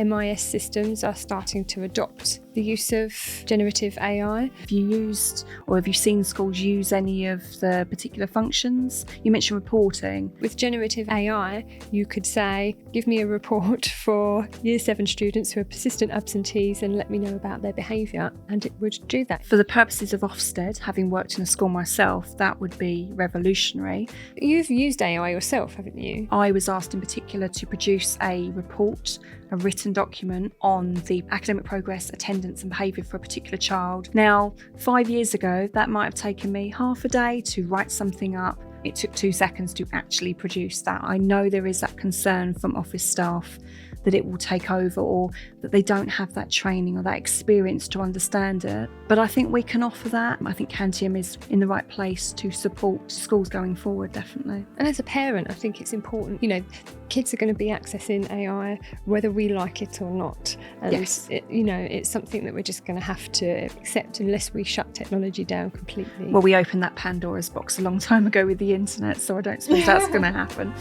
MIS systems are starting to adopt the use of generative AI. Have you used or have you seen schools use any of the particular functions? You mentioned reporting. With generative AI, you could say, give me a report for Year 7 students who are persistent absentees and let me know about their behaviour, and it would do that. For the purposes of Ofsted, having worked in a school myself, that would be revolutionary. You've used AI yourself, haven't you? I was asked in particular to produce a report, a written document on the academic progress, attendance and behaviour for a particular child. Now, 5 years ago, that might have taken me half a day to write something up. It took 2 seconds to actually produce that. I know there is that concern from office staff that it will take over or that they don't have that training or that experience to understand it. But I think we can offer that. I think Cantium is in the right place to support schools going forward, definitely. And as a parent, I think it's important, kids are going to be accessing AI whether we like it or not. And yes. It's something that we're just going to have to accept unless we shut technology down completely. Well, we opened that Pandora's box a long time ago with the internet, so I don't suppose that's going to happen.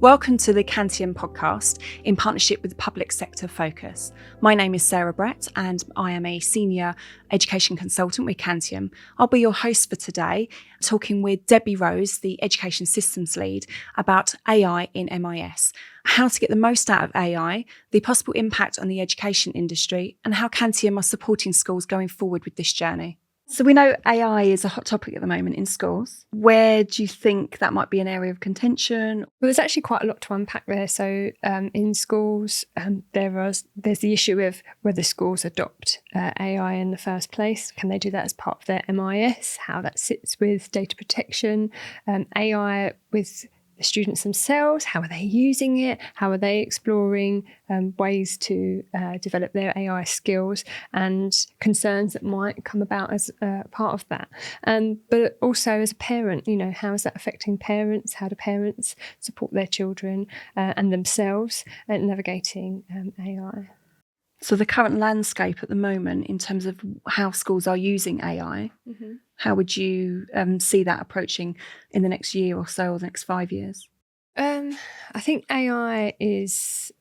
Welcome to the Cantium Podcast in partnership with Public Sector Focus. My name is Sarah Brett and I am a Senior Education Consultant with Cantium. I'll be your host for today, talking with Debbie Rose, the Education Systems Lead, about AI in MIS, how to get the most out of AI, the possible impact on the education industry, and how Cantium are supporting schools going forward with this journey. So we know AI is a hot topic at the moment in schools. Where do you think that might be an area of contention? Well, there's actually quite a lot to unpack there. So in schools, there's the issue of whether schools adopt AI in the first place. Can they do that as part of their MIS? How that sits with data protection, AI with the students themselves, how are they using it, how are they exploring ways to develop their AI skills and concerns that might come about as part of that. But also as a parent, how is that affecting parents? How do parents support their children and themselves at navigating AI? So the current landscape at the moment in terms of how schools are using AI, how would you see that approaching in the next year or so or the next 5 years? I think AI is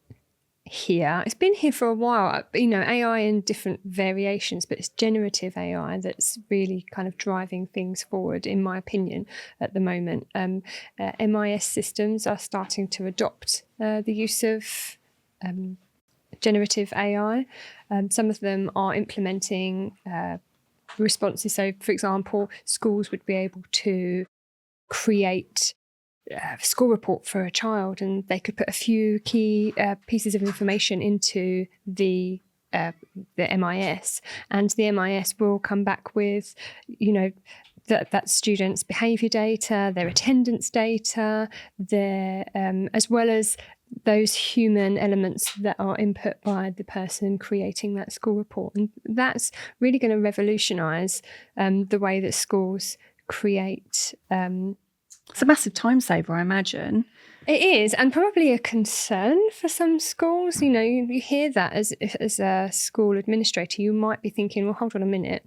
here. It's been here for a while, AI in different variations, but it's generative AI that's really kind of driving things forward, in my opinion, at the moment. MIS systems are starting to adopt the use of generative AI. Some of them are implementing responses. So, for example, schools would be able to create a school report for a child and they could put a few key pieces of information into the MIS, and the MIS will come back with, that student's behaviour data, their attendance data, their as well as those human elements that are input by the person creating that school report. And that's really going to revolutionise the way that schools create. It's a massive time saver, I imagine. It is, and probably a concern for some schools. You hear that as a school administrator, you might be thinking, well, hold on a minute.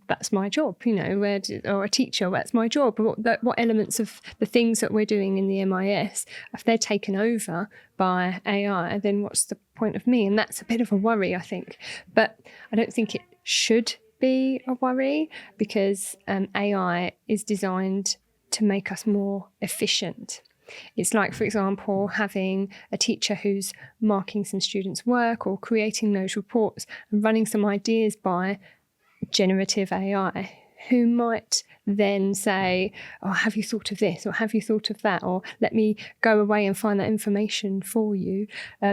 That's my job, or a teacher, that's my job. What elements of the things that we're doing in the MIS, if they're taken over by AI, then what's the point of me? And that's a bit of a worry, I think. But I don't think it should be a worry because AI is designed to make us more efficient. It's like, for example, having a teacher who's marking some students' work or creating those reports and running some ideas by generative AI, who might then say, oh, have you thought of this or have you thought of that, or let me go away and find that information for you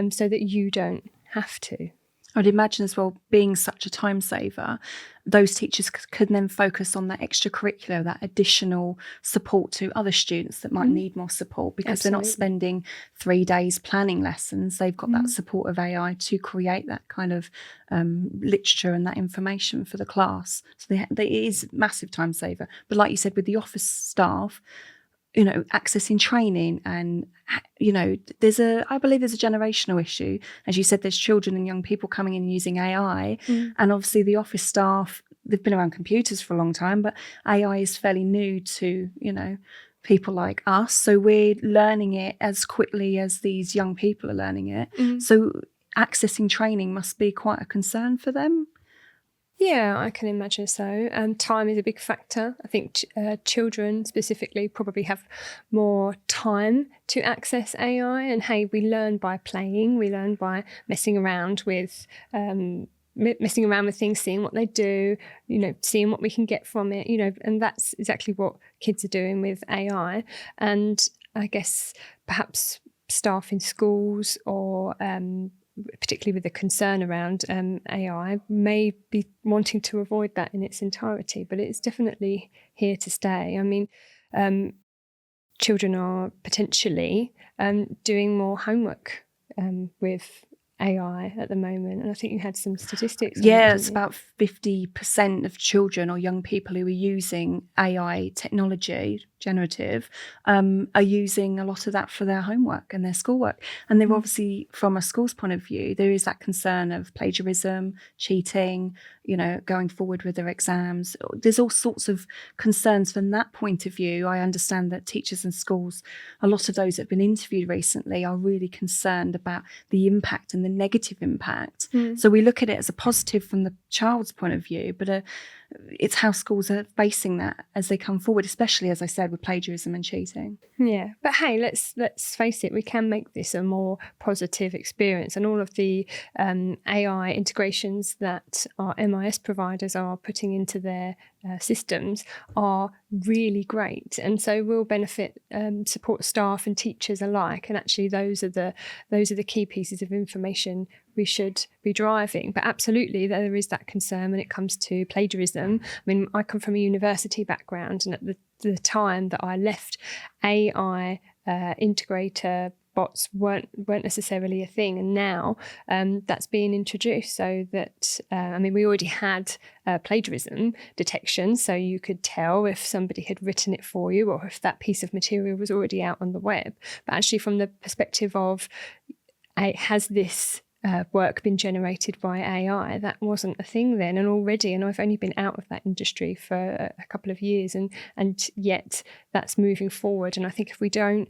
so that you don't have to. I'd imagine as well, being such a time saver, those teachers could then focus on that extracurricular, that additional support to other students that might need more support, because they're not spending 3 days planning lessons. They've got that support of AI to create that kind of literature and that information for the class. So it is massive time saver. But like you said, with the office staff, accessing training and, I believe there's a generational issue. As you said, there's children and young people coming in using AI and obviously the office staff they've been around computers for a long time, but AI is fairly new to, people like us. So we're learning it as quickly as these young people are learning it. So accessing training must be quite a concern for them. Yeah, I can imagine so. Time is a big factor. I think children specifically probably have more time to access AI. And hey, we learn by playing. We learn by messing around with things, seeing what they do, seeing what we can get from it, and that's exactly what kids are doing with AI. And I guess perhaps staff in schools or particularly with the concern around AI, may be wanting to avoid that in its entirety, but it's definitely here to stay. I mean, children are potentially doing more homework with AI at the moment, and I think you had some statistics. It's about 50% of children or young people who are using AI technology, generative, are using a lot of that for their homework and their schoolwork. And they're obviously, from a school's point of view, there is that concern of plagiarism, cheating, going forward with their exams. There's all sorts of concerns from that point of view. I understand that teachers and schools, a lot of those that have been interviewed recently, are really concerned about the impact and the negative impact. So we look at it as a positive from the child's point of view, but it's how schools are facing that as they come forward, especially, as I said, with plagiarism and cheating. Yeah, but hey, let's face it, we can make this a more positive experience, and all of the AI integrations that our MIS providers are putting into their systems are really great, and so will benefit support staff and teachers alike. And actually, those are the key pieces of information we should be driving. But absolutely, there is that concern when it comes to plagiarism. I mean, I come from a university background, and at the time that I left, AI integrator bots weren't necessarily a thing, and now that's being introduced. So that we already had plagiarism detection, so you could tell if somebody had written it for you or if that piece of material was already out on the web. But actually, from the perspective of has this work been generated by AI, that wasn't a thing then. And I've only been out of that industry for a couple of years, and yet that's moving forward. And I think if we don't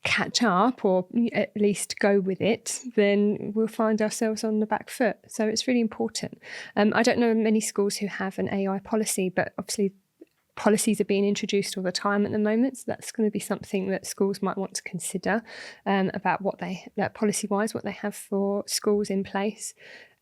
catch up, or at least go with it, then we'll find ourselves on the back foot. So it's really important. I don't know many schools who have an AI policy, but obviously policies are being introduced all the time at the moment. So that's going to be something that schools might want to consider about policy-wise, what they have for schools in place.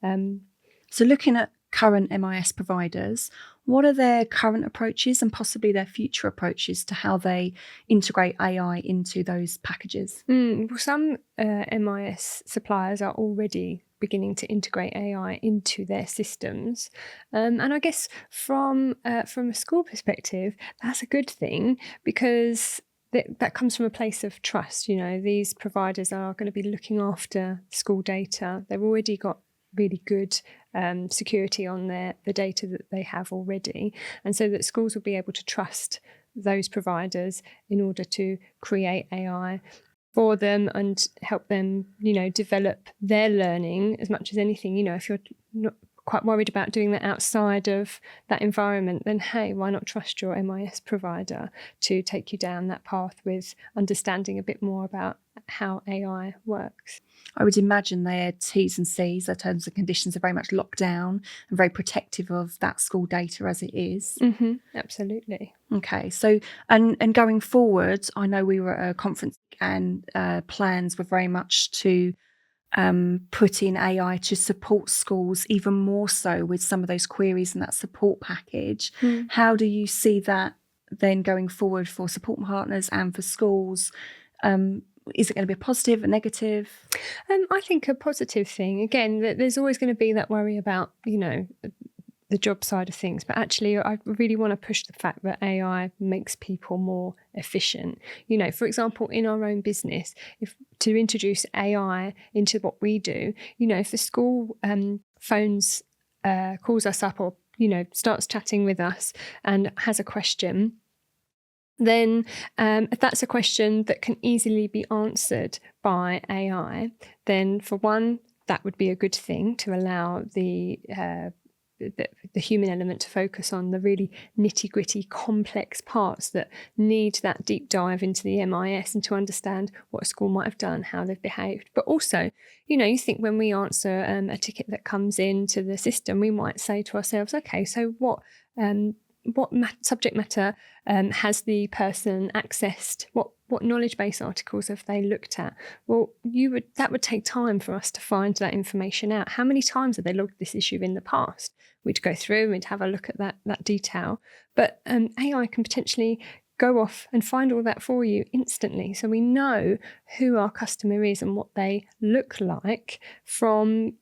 So looking at current MIS providers, what are their current approaches and possibly their future approaches to how they integrate AI into those packages? Well, some MIS suppliers are already beginning to integrate AI into their systems. And I guess from a school perspective, that's a good thing, because that comes from a place of trust. These providers are going to be looking after school data. They've already got really good security on the data that they have already. And so that schools will be able to trust those providers in order to create AI for them and help them, develop their learning as much as anything. If you're not quite worried about doing that outside of that environment, then hey, why not trust your MIS provider to take you down that path with understanding a bit more about how AI works? I would imagine their T's and C's, their terms and conditions, are very much locked down and very protective of that school data as it is. Mm-hmm, absolutely. Okay, so and going forward, I know we were at a conference and plans were very much to put in AI to support schools even more so with some of those queries and that support package. How do you see that then going forward for support partners and for schools? Is it going to be a positive, a negative? I think a positive thing. Again, there's always going to be that worry about, the job side of things. But actually, I really want to push the fact that AI makes people more efficient. For example, in our own business, if to introduce AI into what we do, if the school calls us up, or, starts chatting with us and has a question, then if that's a question that can easily be answered by AI, then for one, that would be a good thing to allow the the human element to focus on the really nitty-gritty, complex parts that need that deep dive into the MIS and to understand what a school might have done, how they've behaved. But also, you think when we answer a ticket that comes into the system, we might say to ourselves, okay, so what subject matter has the person accessed? What knowledge base articles have they looked at? Well, that would take time for us to find that information out. How many times have they logged this issue in the past? We'd go through, we'd have a look at that detail. But AI can potentially go off and find all that for you instantly. So we know who our customer is and what they look like from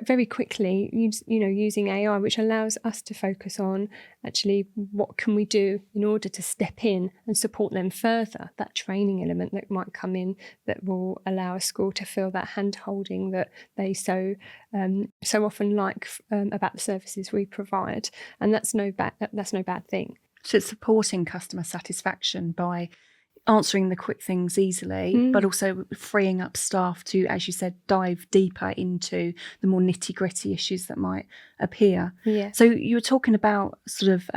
very quickly, using AI, which allows us to focus on actually what can we do in order to step in and support them further. That training element that might come in that will allow a school to feel that hand-holding that they so often like about the services we provide, and that's no bad thing. So it's supporting customer satisfaction by answering the quick things easily, but also freeing up staff to, as you said, dive deeper into the more nitty-gritty issues that might appear. Yeah. So you were talking about sort of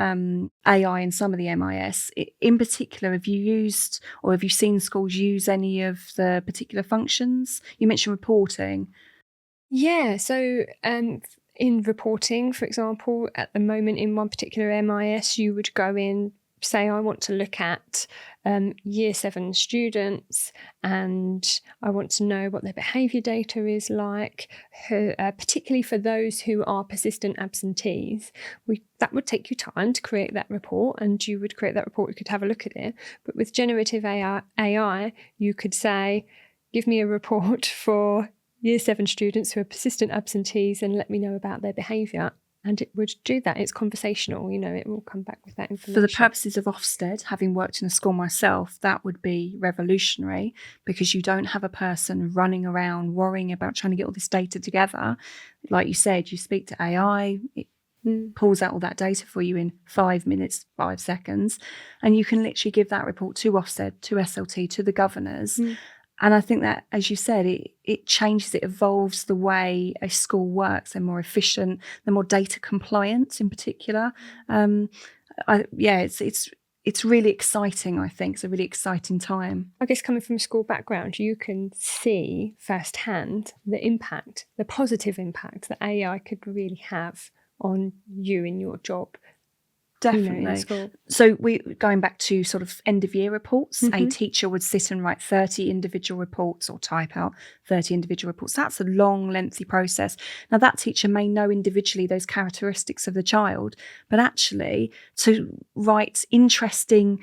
AI in some of the MIS. In particular, have you used or have you seen schools use any of the particular functions? You mentioned reporting. Yeah, so in reporting, for example, at the moment in one particular MIS, you would go in, say, I want to look at year 7 students and I want to know what their behaviour data is like, particularly for those who are persistent absentees. That would take you time to create that report, and you would create that report, you could have a look at it. But with generative AI, you could say, give me a report for year 7 students who are persistent absentees and let me know about their behaviour. And it would do that. It's conversational, it will come back with that information. For the purposes of Ofsted, having worked in a school myself, that would be revolutionary, because you don't have a person running around worrying about trying to get all this data together. Like you said, you speak to AI, it pulls out all that data for you in 5 minutes, 5 seconds, and you can literally give that report to Ofsted, to SLT, to the governors. And I think that, as you said, it changes, it evolves the way a school works. They're more efficient, they're more data compliant in particular. It's really exciting, I think. It's a really exciting time. I guess coming from a school background, you can see firsthand the positive impact that AI could really have on you in your job. Definitely. In school. So going back to sort of end of year reports, a teacher would sit and write 30 individual reports or type out 30 individual reports. That's a long, lengthy process. Now that teacher may know individually those characteristics of the child, but actually to write interesting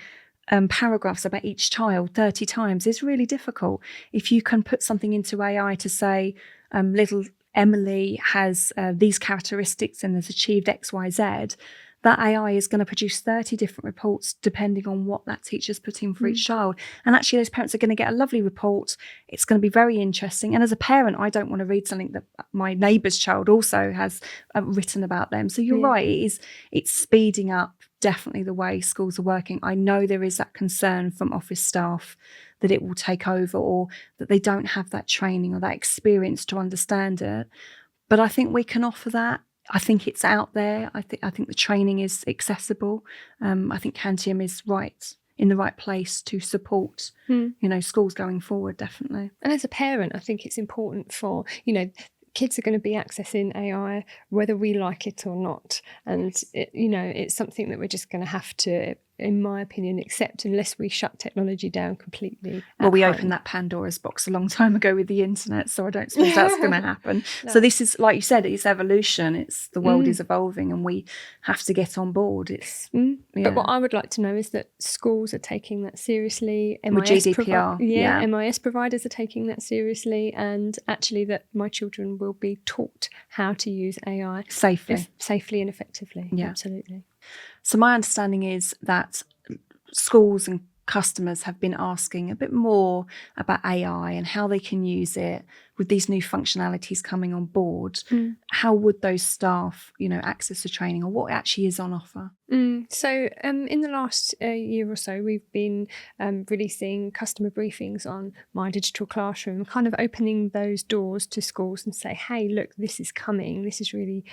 paragraphs about each child 30 times is really difficult. If you can put something into AI to say, little Emily has these characteristics and has achieved X, Y, Z, that AI is going to produce 30 different reports depending on what that teacher's put in for each child. And actually those parents are going to get a lovely report. It's going to be very interesting. And as a parent, I don't want to read something that my neighbour's child also has written about them. So you're right, it's speeding up definitely the way schools are working. I know there is that concern from office staff that it will take over, or that they don't have that training or that experience to understand it. But I think we can offer that. I think it's out there. I think the training is accessible. I think Cantium is in the right place to support, schools going forward, definitely. And as a parent, I think it's important for, kids are going to be accessing AI whether we like it or not. And, it's something that we're just going to have to, in my opinion, accept unless we shut technology down completely. Well, we opened that Pandora's box a long time ago with the internet, so I don't suppose that's going to happen. No. So this is, like you said, it's evolution. The world is evolving and we have to get on board. But what I would like to know is that schools are taking that seriously. With GDPR. MIS providers are taking that seriously, and actually that my children will be taught how to use AI safely and effectively. Yeah. Absolutely. So my understanding is that schools and customers have been asking a bit more about AI and how they can use it with these new functionalities coming on board, how would those staff, access the training, or what actually is on offer? So in the last year or so, we've been releasing customer briefings on My Digital Classroom, kind of opening those doors to schools and say, hey, look, this is coming. This is really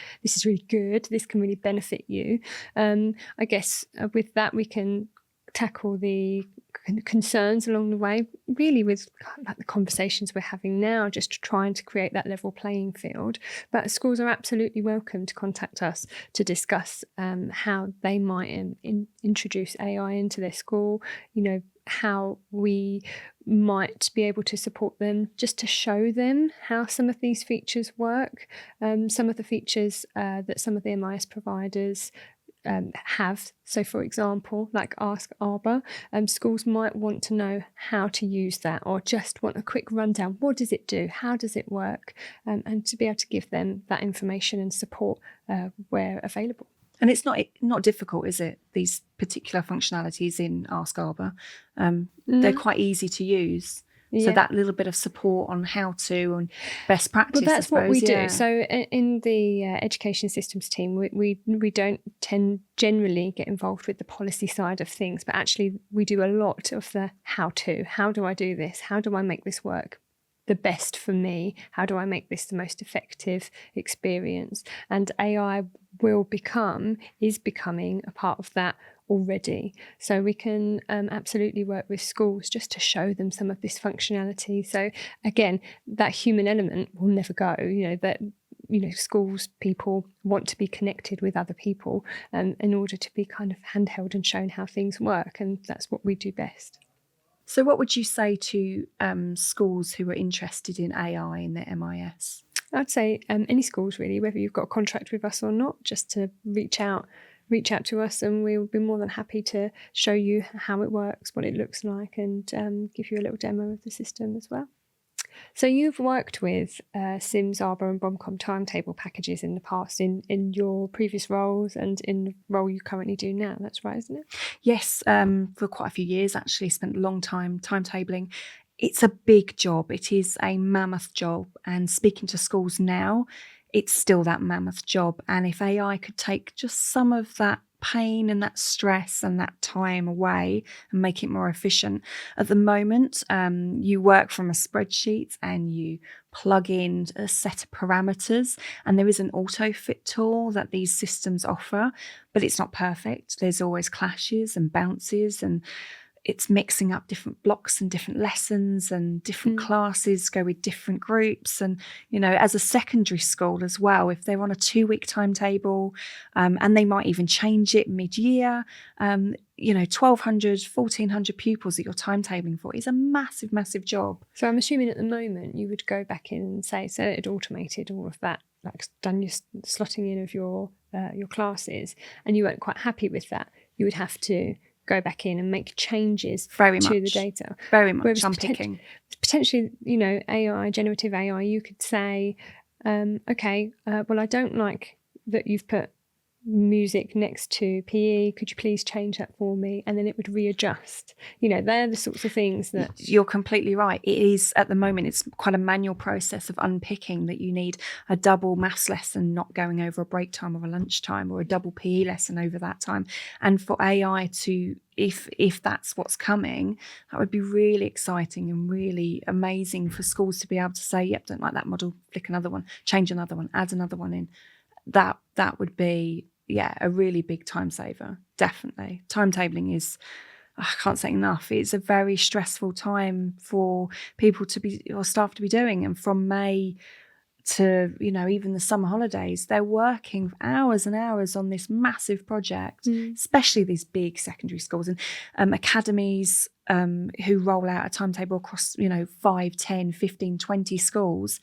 good. This can really benefit you. I guess with that, we can tackle the concerns along the way, really with like the conversations we're having now, just trying to create that level playing field. But schools are absolutely welcome to contact us to discuss how they might introduce AI into their school, how we might be able to support them, just to show them how some of these features work, some of the features that some of the MIS providers have. So, for example, like Ask Arbor, schools might want to know how to use that, or just want a quick rundown. What does it do? How does it work? And to be able to give them that information and support where available. And it's not difficult, is it? These particular functionalities in Ask Arbor, they're quite easy to use. So that little bit of support on how to and best practice. Well, that's what we do. Yeah. So in the education systems team, we don't tend generally get involved with the policy side of things, but actually we do a lot of the how to. How do I do this? How do I make this work the best for me? How do I make this the most effective experience? And AI is becoming a part of that already. So we can absolutely work with schools just to show them some of this functionality. So again, that human element will never go, schools people want to be connected with other people in order to be kind of handheld and shown how things work. And that's what we do best. So what would you say to schools who are interested in AI in their MIS? I'd say any schools really, whether you've got a contract with us or not, just to reach out to us, and we'll be more than happy to show you how it works, what it looks like, and give you a little demo of the system as well. So you've worked with SIMS, Arbor and BOMCOM timetable packages in the past in your previous roles and in the role you currently do now. That's right, isn't it? Yes, for quite a few years actually, spent a long time timetabling. It's a big job. It is a mammoth job. And speaking to schools now, it's still that mammoth job. And if AI could take just some of that pain and that stress and that time away and make it more efficient. At the moment, you work from a spreadsheet and you plug in a set of parameters, and there is an auto fit tool that these systems offer, but it's not perfect. There's always clashes and bounces, and it's mixing up different blocks and different lessons, and different classes go with different groups. And, as a secondary school as well, if they're on a 2-week timetable, and they might even change it mid-year, 1,200, 1,400 pupils that you're timetabling for is a massive, massive job. So I'm assuming at the moment you would go back in and say, so it automated all of that, like done your slotting in of your classes, and you weren't quite happy with that, you would have to go back in and make changes to the data. Very much unpicking. Potentially, AI, generative AI, you could say, well, I don't like that you've put music next to PE. Could you please change that for me? And then it would readjust. They're the sorts of things that... You're completely right. It is, at the moment, it's quite a manual process of unpicking, that you need a double maths lesson not going over a break time or a lunchtime, or a double PE lesson over that time. And for AI to, if that's what's coming, that would be really exciting and really amazing for schools to be able to say, yep, don't like that model, flick another one, change another one, add another one in. That would be... a really big time saver, definitely. Timetabling is, I can't say enough, it's a very stressful time for people to be, or staff to be doing. And from May to, even the summer holidays, they're working hours and hours on this massive project, especially these big secondary schools and academies who roll out a timetable across, 5, 10, 15, 20 schools.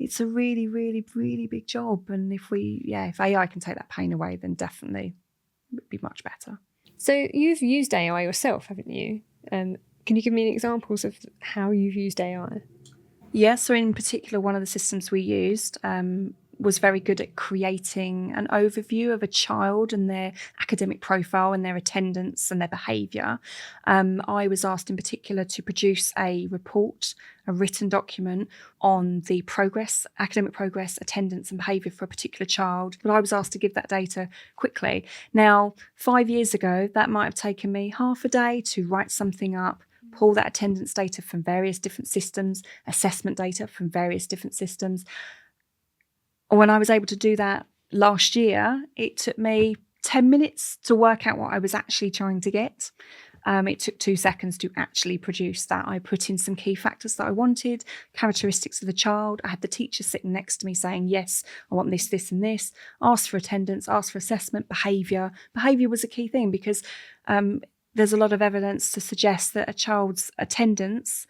It's a really, really, really big job. And if AI can take that pain away, then definitely it would be much better. So you've used AI yourself, haven't you? Can you give me examples of how you've used AI? Yeah, so in particular, one of the systems we used, was very good at creating an overview of a child and their academic profile and their attendance and their behaviour. I was asked in particular to produce a report, a written document on the progress, academic progress, attendance and behaviour for a particular child. But I was asked to give that data quickly. Now, 5 years ago, that might have taken me half a day to write something up, pull that attendance data from various different systems, assessment data from various different systems. When I was able to do that last year, it took me 10 minutes to work out what I was actually trying to get. It took 2 seconds to actually produce that. I put in some key factors that I wanted, characteristics of the child. I had the teacher sitting next to me saying, yes, I want this, this and this. Asked for attendance, asked for assessment, behaviour. Behaviour was a key thing because there's a lot of evidence to suggest that a child's attendance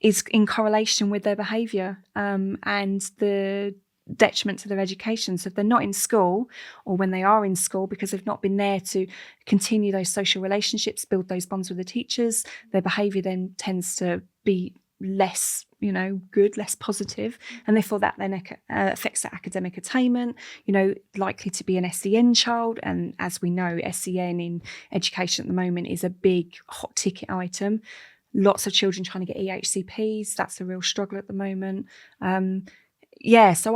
is in correlation with their behaviour and the detriment to their education. So if they're not in school, or when they are in school because they've not been there to continue those social relationships, build those bonds with the teachers, their behaviour then tends to be less, good, less positive, and therefore that then affects their academic attainment, likely to be an SEN child. And as we know, SEN in education at the moment is a big hot ticket item. Lots of children trying to get EHCPs. That's a real struggle at the moment. So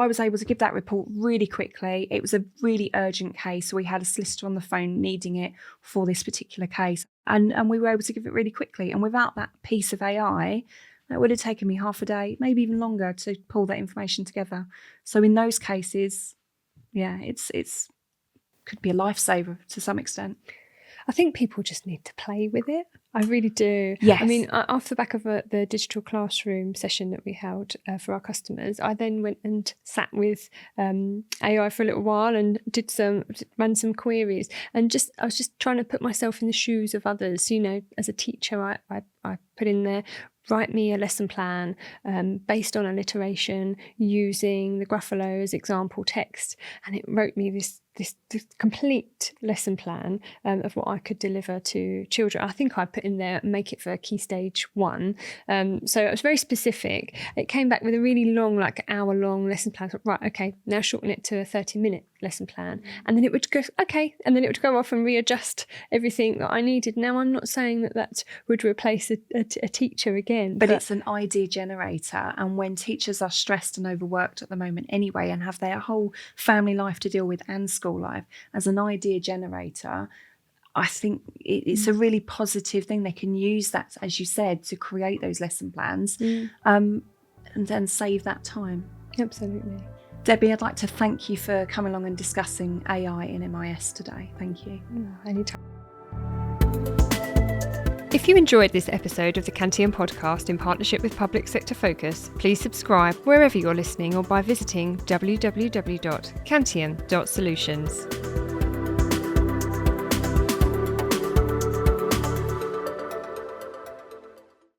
I was able to give that report really quickly. It was a really urgent case. We had a solicitor on the phone needing it for this particular case. And we were able to give it really quickly. And without that piece of AI, that would have taken me half a day, maybe even longer, to pull that information together. So in those cases, it's could be a lifesaver to some extent. I think people just need to play with it. I really do. Yes. I mean, off the back of the digital classroom session that we held for our customers, I then went and sat with AI for a little while and ran some queries. And I was just trying to put myself in the shoes of others. As a teacher, I put in there, write me a lesson plan based on alliteration using the Gruffalo as example text. And it wrote me this complete lesson plan of what I could deliver to children. I think I put in there, make it for Key Stage 1. So it was very specific. It came back with a really long, hour-long lesson plan. Right, okay, now shorten it to a 30-minute lesson plan. And then it would go, okay, and then it would go off and readjust everything that I needed. Now, I'm not saying that would replace a teacher again. But it's an idea generator. And when teachers are stressed and overworked at the moment anyway and have their whole family life to deal with and school life, as an idea generator, I think it's a really positive thing. They can use that, as you said, to create those lesson plans and then save that time. Absolutely. Debbie, I'd like to thank you for coming along and discussing AI in MIS today. Thank you. Anytime. If you enjoyed this episode of the Cantium Podcast in partnership with Public Sector Focus, please subscribe wherever you're listening or by visiting www.cantium.solutions.